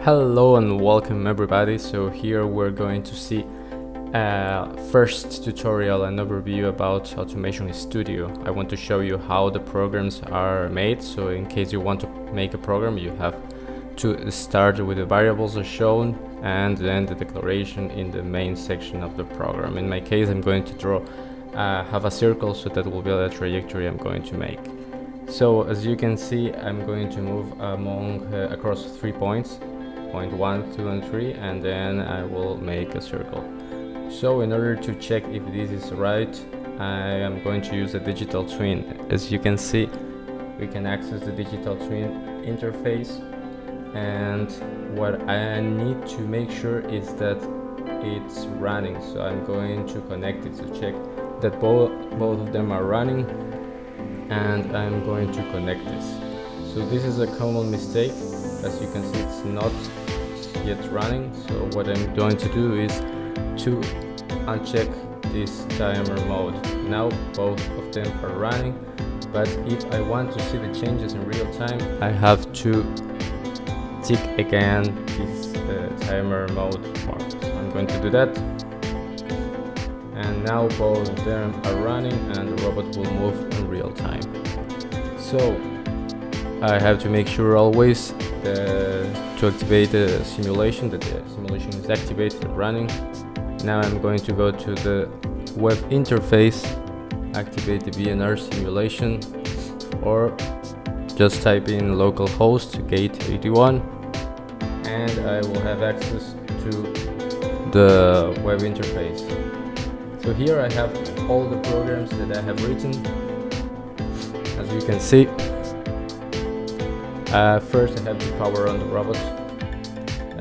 Hello and welcome everybody. So here we're going to see first tutorial and overview about Automation Studio. I want to show you how the programs are made. So in case you want to make a program, you have to start with the variables as shown and then the declaration in the main section of the program. In my case, I'm going to draw have a circle, so that will be the trajectory I'm going to make. So as you can see, I'm going to move across 3 points, point 1, 2 and 3, and then I will make a circle. So in order to check if this is right, I am going to use a digital twin. As you can see, we can access the digital twin interface, and what I need to make sure is that it's running. So I'm going to connect it to check that both of them are running, and I'm going to connect this. So this is a common mistake. As you can see, it's not yet running. So what I'm going to do is to uncheck this timer mode. Now both of them are running, but if I want to see the changes in real time, I have to tick again this timer mode mark. So I'm going to do that, and now both of them are running and the robot will move in real time. So I have to make sure always to activate the simulation, that the simulation is activated and running. Now I'm going to go to the web interface, activate the B&R simulation, or just type in localhost gate 81, and I will have access to the web interface. So here I have all the programs that I have written. As you can see, first I have to power on the robot.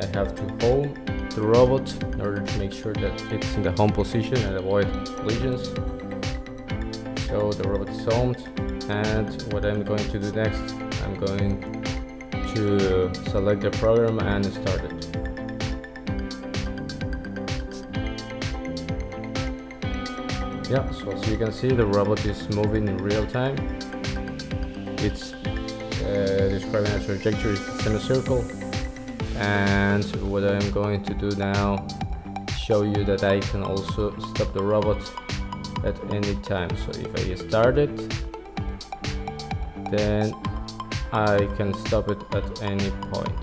I have to home the robot in order to make sure that it's in the home position and avoid collisions. So the robot is homed, and what I'm going to do next, I'm going to select the program and start it. Yeah, so as you can see, the robot is moving in real time. It's describing a trajectory, it's a semicircle. And what I'm going to do now, show you that I can also stop the robot at any time. So if I start it, then I can stop it at any point.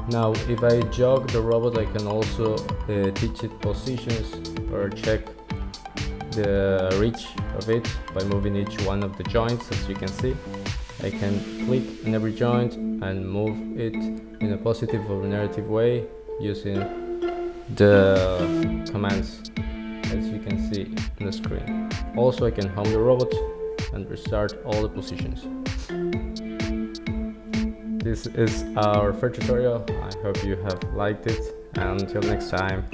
Now if I jog the robot, I can also teach it positions or check the reach of it by moving each one of the joints. As you can see, I can click on every joint and move it in a positive or negative way using the commands, as you can see on the screen. Also, I can home the robot and restart all the positions. This is our first tutorial. I hope you have liked it, and until next time.